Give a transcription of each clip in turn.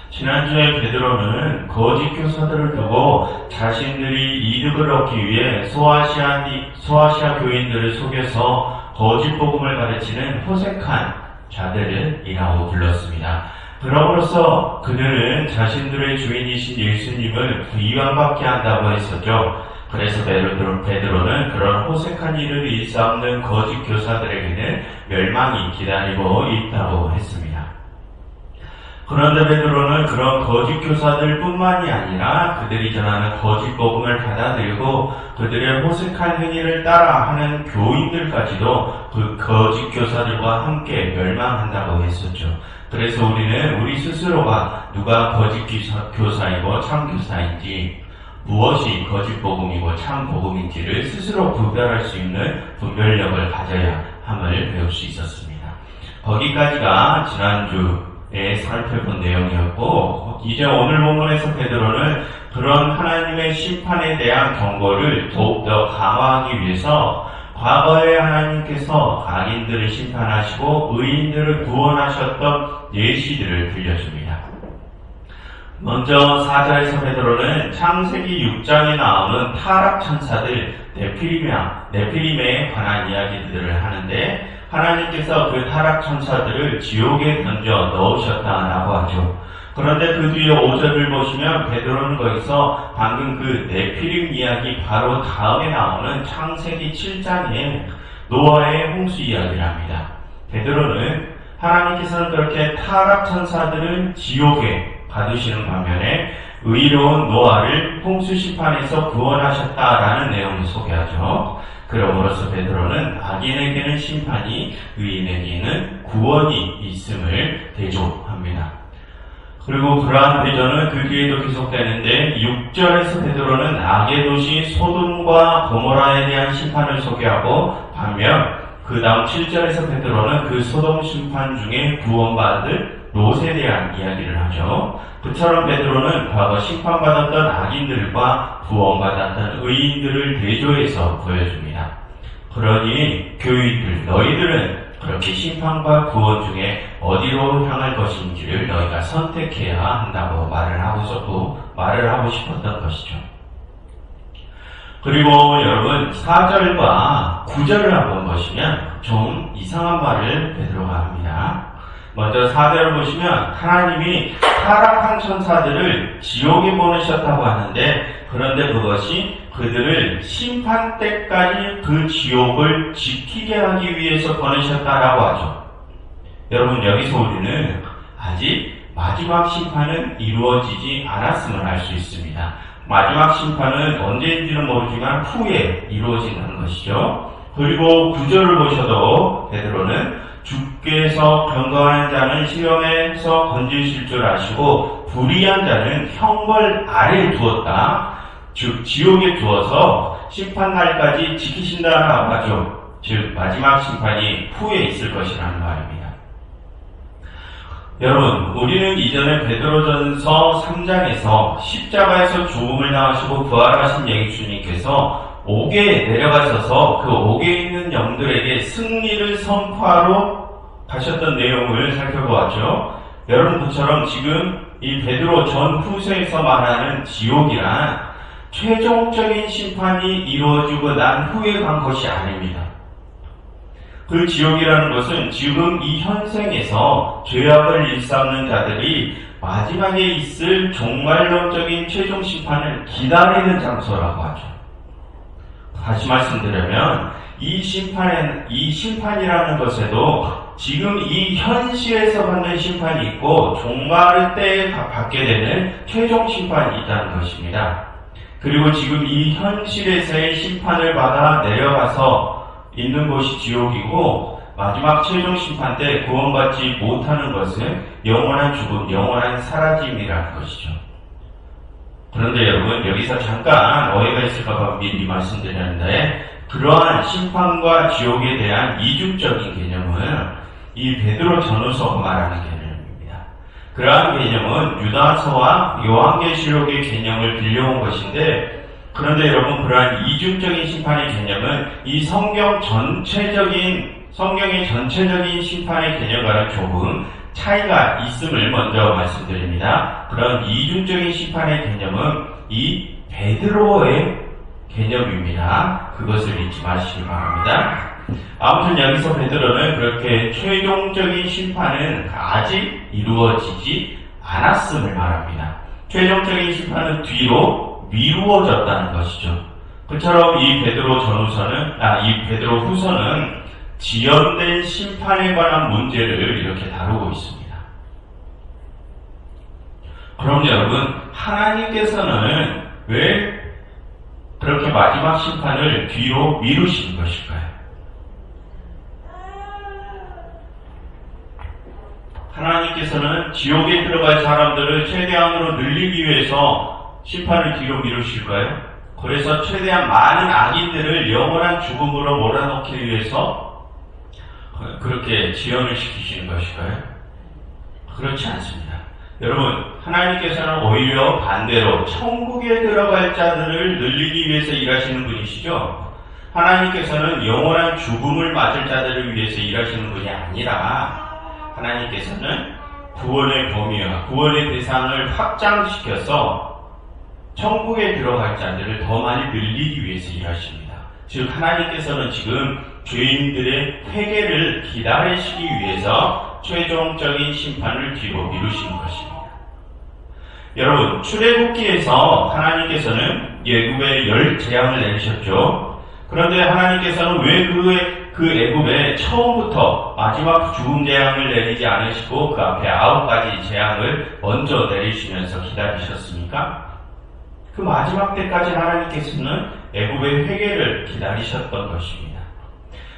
지난주에 베드로는 거짓 교사들을 두고 자신들이 이득을 얻기 위해 소아시아 교인들을 속여서 거짓 복음을 가르치는 호색한 자들이라고 불렀습니다. 그럼으로써 그들은 자신들의 주인이신 예수님을 비방받게 한다고 했었죠. 그래서 베드로는 그런 호색한 일을 일삼는 거짓 교사들에게는 멸망이 기다리고 있다고 했습니다. 그런데 베드로는 그런 거짓 교사들 뿐만이 아니라 그들이 전하는 거짓 복음을 받아들이고 그들의 호색한 행위를 따라하는 교인들까지도 그 거짓 교사들과 함께 멸망한다고 했었죠. 그래서 우리는 우리 스스로가 누가 거짓 교사이고 참 교사인지, 무엇이 거짓 복음이고 참 복음인지를 스스로 구별할 수 있는 분별력을 가져야 함을 배울 수 있었습니다. 거기까지가 지난주에 살펴본 내용이었고, 이제 오늘 본문에서 베드로는 그런 하나님의 심판에 대한 경고를 더욱더 강화하기 위해서 과거에 하나님께서 악인들을 심판하시고 의인들을 구원하셨던 예시들을 들려줍니다. 먼저 4절에서 베드로는 창세기 6장에 나오는 타락 천사들 네피림에 관한 이야기들을 하는데, 하나님께서 그 타락 천사들을 지옥에 던져 넣으셨다라고 하죠. 그런데 그 뒤에 5절을 보시면 베드로는 거기서 방금 그 네피림 이야기 바로 다음에 나오는 창세기 7장에 노아의 홍수 이야기를 합니다. 베드로는 하나님께서는 그렇게 타락 천사들을 지옥에 가두시는 반면에 의로운 노아를 홍수 심판에서 구원하셨다라는 내용을 소개하죠. 그러므로서 베드로는 악인에게는 심판이, 의인에게는 구원이 있음을 대조합니다. 그리고 그러한 대전은 그 뒤에도 계속되는데 6절에서 베드로는 악의 도시 소돔과 고모라에 대한 심판을 소개하고, 반면 그 다음 7절에서 베드로는 그 소돔 심판 중에 구원받을 롯에 대한 이야기를 하죠. 그처럼 베드로는 과거 심판받았던 악인들과 구원받았던 의인들을 대조해서 보여줍니다. 그러니 교인들, 너희들은 그렇게 심판과 구원 중에 어디로 향할 것인지를 너희가 선택해야 한다고 말을 하고 싶었던 것이죠. 그리고 여러분 4절과 9절을 한번 보시면 좀 이상한 말을 베드로가 합니다. 먼저 4절을 보시면 하나님이 타락한 천사들을 지옥에 보내셨다고 하는데, 그런데 그것이 그들을 심판 때까지 그 지옥을 지키게 하기 위해서 보내셨다라고 하죠. 여러분, 여기서 우리는 아직 마지막 심판은 이루어지지 않았음을 알 수 있습니다. 마지막 심판은 언제인지는 모르지만 후에 이루어진다는 것이죠. 그리고 9절을 보셔도 베드로는 주께서 경건한 자는 시험에서 건지실 줄 아시고 불의한 자는 형벌 아래에 두었다. 즉 지옥에 두어서 심판날까지 지키신다라고 하죠. 즉 마지막 심판이 후에 있을 것이라는 말입니다. 여러분, 우리는 이전에 베드로전서 3장에서 십자가에서 죽음을 당하시고 부활하신 예수님께서 옥에 내려가셔서 그 옥에 있는 영들에게 승리를 선포하러 가셨던 내용을 살펴보았죠. 여러분, 그처럼 지금 이 베드로 전후서에서 말하는 지옥이란 최종적인 심판이 이루어지고 난 후에 간 것이 아닙니다. 그 지옥이라는 것은 지금 이 현생에서 죄악을 일삼는 자들이 마지막에 있을 종말론적인 최종 심판을 기다리는 장소라고 하죠. 다시 말씀드리면 이 심판이라는 것에도 지금 이 현실에서 받는 심판이 있고 종말 때에 받게 되는 최종 심판이 있다는 것입니다. 그리고 지금 이 현실에서의 심판을 받아 내려가서 있는 곳이 지옥이고, 마지막 최종 심판 때 구원받지 못하는 것은 영원한 죽음, 영원한 사라짐이라는 것이죠. 그런데 여러분, 여기서 잠깐 오해가 있을까봐 미리 말씀드렸는데, 그러한 심판과 지옥에 대한 이중적인 개념은 이 베드로 전후서가 말하는 개념입니다. 그러한 개념은 유다서와 요한계시록의 개념을 빌려온 것인데, 그런데 여러분, 그러한 이중적인 심판의 개념은 이 성경의 전체적인 심판의 개념과는 조금 차이가 있음을 먼저 말씀드립니다. 그런 이중적인 심판의 개념은 이 베드로의 개념입니다. 그것을 잊지 마시기 바랍니다. 아무튼 여기서 베드로는 그렇게 최종적인 심판은 아직 이루어지지 않았음을 말합니다. 최종적인 심판은 뒤로 미루어졌다는 것이죠. 그처럼 이 베드로 후서는 지연된 심판에 관한 문제를 이렇게 다루고 있습니다. 그럼 여러분, 하나님께서는 왜 그렇게 마지막 심판을 뒤로 미루신 것일까요? 하나님께서는 지옥에 들어갈 사람들을 최대한으로 늘리기 위해서 심판을 뒤로 미루실까요? 그래서 최대한 많은 악인들을 영원한 죽음으로 몰아넣기 위해서 그렇게 지연을 시키시는 것일까요? 그렇지 않습니다. 여러분, 하나님께서는 오히려 반대로 천국에 들어갈 자들을 늘리기 위해서 일하시는 분이시죠. 하나님께서는 영원한 죽음을 맞을 자들을 위해서 일하시는 분이 아니라 하나님께서는 구원의 범위와 구원의 대상을 확장시켜서 천국에 들어갈 자들을 더 많이 늘리기 위해서 일하십니다. 즉 하나님께서는 지금 죄인들의 회개를 기다리시기 위해서 최종적인 심판을 뒤로 미루시는 것입니다. 여러분, 출애굽기에서 하나님께서는 애굽에 10재앙을 내리셨죠. 그런데 하나님께서는 왜 그 애굽에 처음부터 마지막 죽음 재앙을 내리지 않으시고 그 앞에 9가지 재앙을 먼저 내리시면서 기다리셨습니까? 그 마지막 때까지 하나님께서는 애굽의 회개를 기다리셨던 것입니다.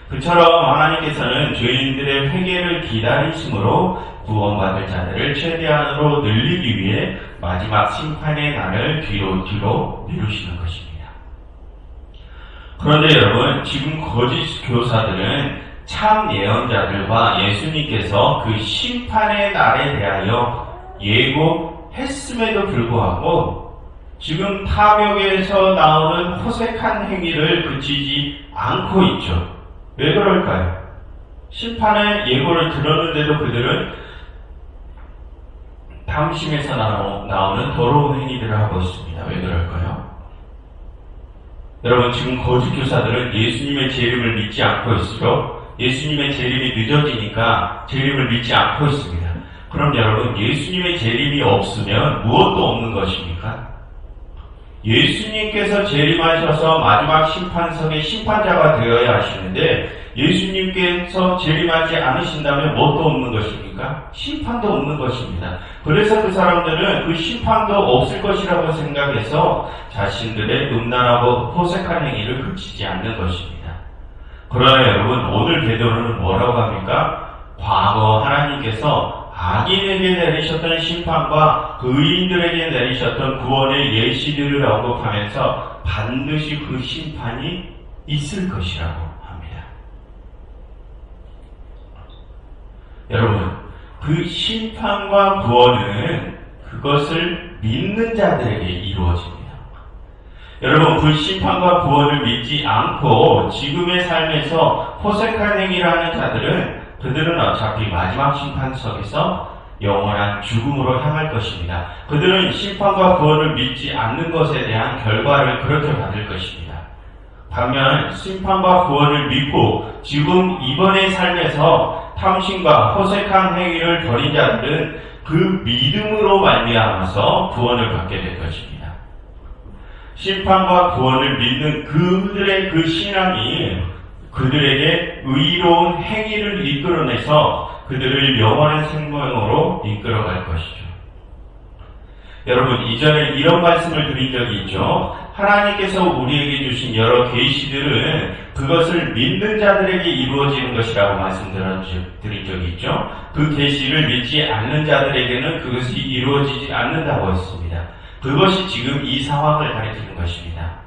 그처럼 하나님께서는 죄인들의 회개를 기다리심으로 구원받을 자들을 최대한으로 늘리기 위해 마지막 심판의 날을 뒤로 미루시는 것입니다. 그런데 여러분, 지금 거짓 교사들은 참 예언자들과 예수님께서 그 심판의 날에 대하여 예고했음에도 불구하고 지금 탐욕에서 나오는 호색한 행위를 그치지 않고 있죠. 왜 그럴까요? 심판의 예고를 들었는데도 그들은 탐심에서 나오는 더러운 행위들을 하고 있습니다. 왜 그럴까요? 여러분, 지금 거짓 교사들은 예수님의 재림을 믿지 않고 있어요. 예수님의 재림이 늦어지니까 재림을 믿지 않고 있습니다. 그럼 여러분, 예수님의 재림이 없으면 무엇도 없는 것입니까? 예수님께서 재림하셔서 마지막 심판석의 심판자가 되어야 하시는데 예수님께서 재림하지 않으신다면 무엇도 없는 것입니까? 심판도 없는 것입니다. 그래서 그 사람들은 그 심판도 없을 것이라고 생각해서 자신들의 음란하고 호색한 행위를 그치지 않는 것입니다. 그러나 여러분, 오늘 베드로는 뭐라고 합니까? 과거 하나님께서 악인에게 내리셨던 심판과 의인들에게 내리셨던 구원의 예시들을 언급하면서 반드시 그 심판이 있을 것이라고 합니다. 여러분, 그 심판과 구원은 그것을 믿는 자들에게 이루어집니다. 여러분, 그 심판과 구원을 믿지 않고 지금의 삶에서 호색한 행위를 하는 자들은 그들은 어차피 마지막 심판석에서 영원한 죽음으로 향할 것입니다. 그들은 심판과 구원을 믿지 않는 것에 대한 결과를 그렇게 받을 것입니다. 반면 심판과 구원을 믿고 지금 이번의 삶에서 탐심과 호색한 행위를 벌인 자들은 그 믿음으로 말미암아서 구원을 받게 될 것입니다. 심판과 구원을 믿는 그들의 그 신앙이 그들에게 의로운 행위를 이끌어내서 그들을 영원한 생명으로 이끌어갈 것이죠. 여러분, 이전에 이런 말씀을 드린 적이 있죠. 하나님께서 우리에게 주신 여러 계시들은 그것을 믿는 자들에게 이루어지는 것이라고 말씀드린 적이 있죠. 그 계시를 믿지 않는 자들에게는 그것이 이루어지지 않는다고 했습니다. 그것이 지금 이 상황을 가리키는 것입니다.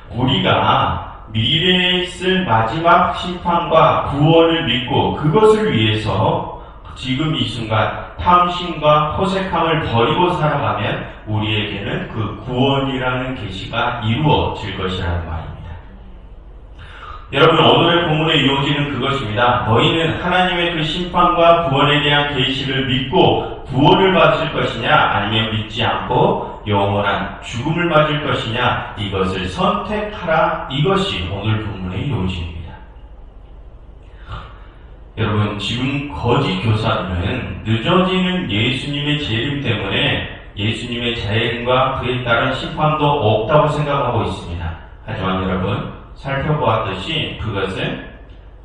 우리가 미래에 있을 마지막 심판과 구원을 믿고 그것을 위해서 지금 이 순간 탐심과 호색함을 버리고 살아가면 우리에게는 그 구원이라는 계시가 이루어질 것이라는 말입니다. 여러분, 오늘의 본문의 요지는 그것입니다. 너희는 하나님의 그 심판과 구원에 대한 계시를 믿고 구원을 받을 것이냐, 아니면 믿지 않고 영원한 죽음을 맞을 것이냐, 이것을 선택하라. 이것이 오늘 본문의 요지입니다. 여러분, 지금 거짓 교사들은 늦어지는 예수님의 재림 때문에 예수님의 재림과 그에 따른 심판도 없다고 생각하고 있습니다. 하지만 여러분, 살펴보았듯이 그것은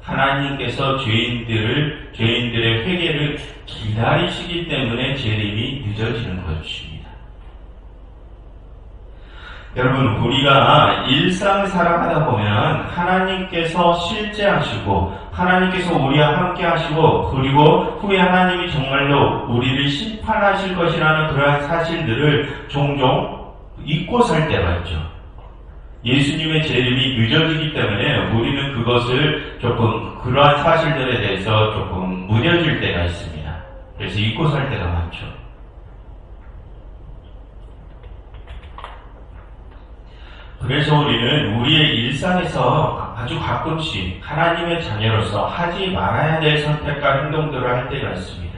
하나님께서 죄인들의 회개를 기다리시기 때문에 재림이 늦어지는 것입니다. 여러분, 우리가 일상 살아가다 보면 하나님께서 실제하시고 하나님께서 우리와 함께 하시고 그리고 후에 하나님이 정말로 우리를 심판하실 것이라는 그러한 사실들을 종종 잊고 살 때가 있죠. 예수님의 재림이 늦어지기 때문에 우리는 그것을 조금 그러한 사실들에 대해서 조금 무뎌질 때가 있습니다. 그래서 잊고 살 때가 많죠. 그래서 우리는 우리의 일상에서 아주 가끔씩 하나님의 자녀로서 하지 말아야 될 선택과 행동들을 할 때가 있습니다.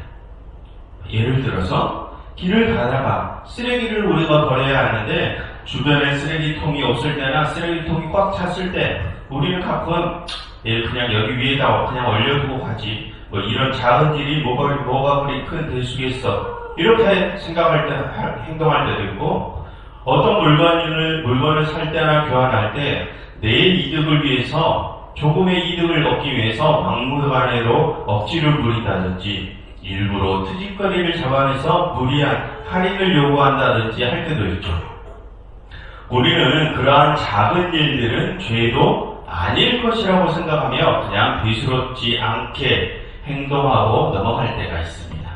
예를 들어서 길을 가다가 쓰레기를 우리가 버려야 하는데 주변에 쓰레기통이 없을 때나 쓰레기통이 꽉 찼을 때 우리는 가끔 그냥 여기 위에다 그냥 올려두고 가지, 뭐 이런 작은 일이 뭐가 그리 큰 대수겠어, 이렇게 생각할 때 행동할 때도 있고, 어떤 물건을 살 때나 교환할 때 내 이득을 위해서 조금의 이득을 얻기 위해서 막무가내로 억지를 부린다든지 일부러 트집거리를 잡아내서 무리한 할인을 요구한다든지 할 때도 있죠. 우리는 그러한 작은 일들은 죄도 아닐 것이라고 생각하며 그냥 대수롭지 않게 행동하고 넘어갈 때가 있습니다.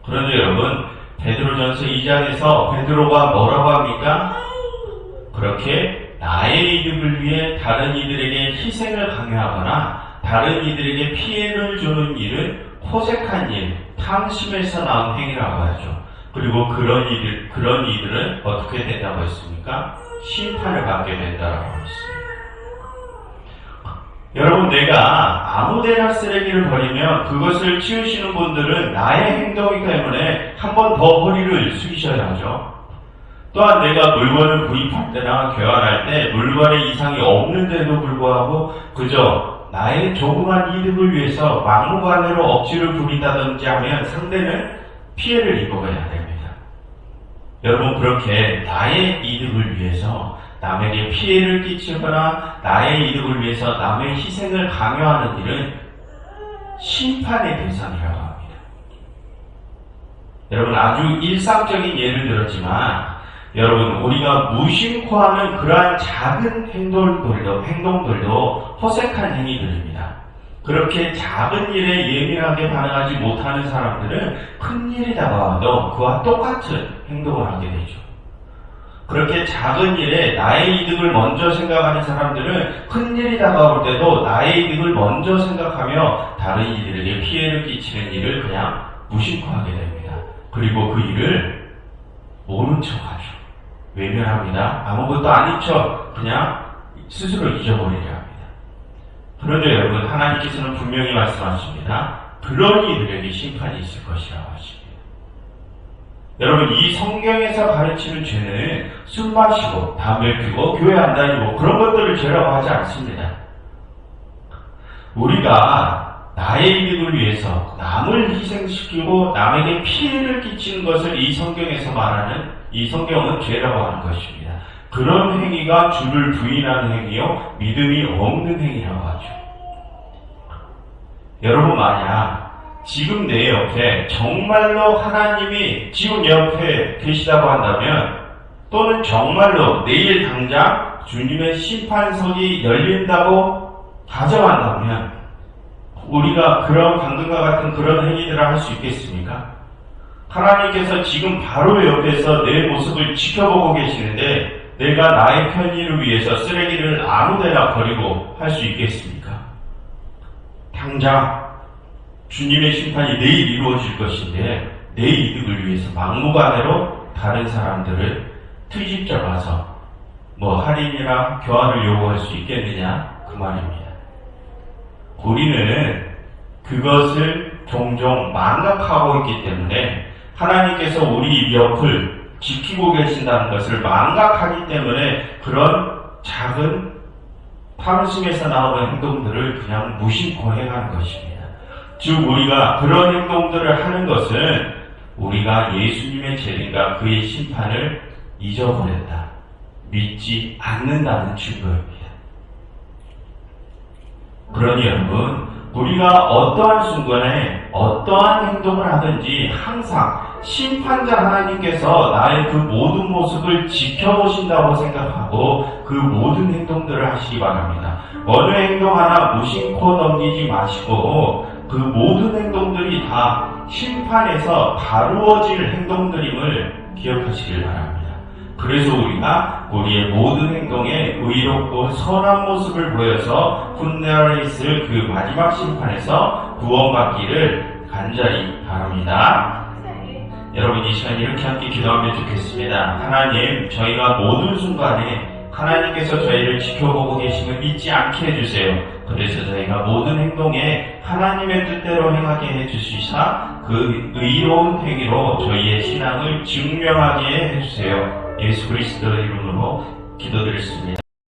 그런데 여러분, 베드로전서 2장에서 베드로가 뭐라고 합니까? 그렇게 나의 이득을 위해 다른 이들에게 희생을 강요하거나 다른 이들에게 피해를 주는 일은 호색한 일, 탕심에서 나온 행위라고 하죠. 그리고 그런 이들은 어떻게 된다고 했습니까? 심판을 받게 된다고 했습니다. 여러분, 내가 아무데나 쓰레기를 버리면 그것을 치우시는 분들은 나의 행동이기 때문에 한 번 더 허리를 숙이셔야 하죠. 또한 내가 물건을 구입할 때나 교환할 때 물건에 이상이 없는데도 불구하고 그저 나의 조그만 이득을 위해서 막무가내로 억지를 부린다든지 하면 상대는 피해를 입어야 됩니다. 여러분, 그렇게 나의 이득을 위해서 남에게 피해를 끼치거나 나의 이득을 위해서 남의 희생을 강요하는 일은 심판의 대상이라고 합니다. 여러분, 아주 일상적인 예를 들었지만 여러분, 우리가 무심코 하는 그러한 작은 행동들도 허색한 행위들입니다. 그렇게 작은 일에 예민하게 반응하지 못하는 사람들은 큰 일이 다가와도 그와 똑같은 행동을 하게 되죠. 그렇게 작은 일에 나의 이득을 먼저 생각하는 사람들은 큰 일이 다가올 때도 나의 이득을 먼저 생각하며 다른 이들에게 피해를 끼치는 일을 그냥 무심코 하게 됩니다. 그리고 그 일을 모른 척하죠. 외면합니다. 아무것도 아닌 척 그냥 스스로 잊어버리려 합니다. 그런데 여러분, 하나님께서는 분명히 말씀하십니다. 그런 이들에게 심판이 있을 것이라고 하십니다. 여러분, 이 성경에서 가르치는 죄는 술 마시고 담배 피고 교회 안 다니고 그런 것들을 죄라고 하지 않습니다. 우리가 나의 이득을 위해서 남을 희생시키고 남에게 피해를 끼치는 것을 이 성경에서 말하는, 이 성경은 죄라고 하는 것입니다. 그런 행위가 주를 부인하는 행위요, 믿음이 없는 행위라고 하죠. 여러분, 만약 지금 내 옆에 정말로 하나님이 지금 옆에 계시다고 한다면, 또는 정말로 내일 당장 주님의 심판석이 열린다고 가정한다면 우리가 그런 방금과 같은 그런 행위들을 할 수 있겠습니까? 하나님께서 지금 바로 옆에서 내 모습을 지켜보고 계시는데 내가 나의 편의를 위해서 쓰레기를 아무데나 버리고 할 수 있겠습니까? 당장 주님의 심판이 내일 이루어질 것인데 내 이득을 위해서 막무가내로 다른 사람들을 트집 잡아서 할인이나 교환을 요구할 수 있겠느냐? 그 말입니다. 우리는 그것을 종종 망각하고 있기 때문에 하나님께서 우리 옆을 지키고 계신다는 것을 망각하기 때문에 그런 작은 탐심에서 나오는 행동들을 그냥 무심코 행하는 것입니다. 즉 우리가 그런 행동들을 하는 것은 우리가 예수님의 재림과 그의 심판을 잊어버렸다, 믿지 않는다는 증거입니다. 그러니 여러분, 우리가 어떠한 순간에 어떠한 행동을 하든지 항상 심판자 하나님께서 나의 그 모든 모습을 지켜보신다고 생각하고 그 모든 행동들을 하시기 바랍니다. 어느 행동 하나 무심코 넘기지 마시고 그 모든 행동들이 다 심판에서 다루어질 행동들임을 기억하시길 바랍니다. 그래서 우리가 우리의 모든 행동에 의롭고 선한 모습을 보여서 훗날에 있을 그 마지막 심판에서 구원받기를 간절히 바랍니다. 여러분, 이 시간 이렇게 함께 기도하면 좋겠습니다. 하나님, 저희가 모든 순간에 하나님께서 저희를 지켜보고 계심을 잊지 않게 해주세요. 그래서 저희가 모든 행동에 하나님의 뜻대로 행하게 해주시사 그 의로운 행위로 저희의 신앙을 증명하게 해주세요. 예수 그리스도의 이름으로 기도드렸습니다.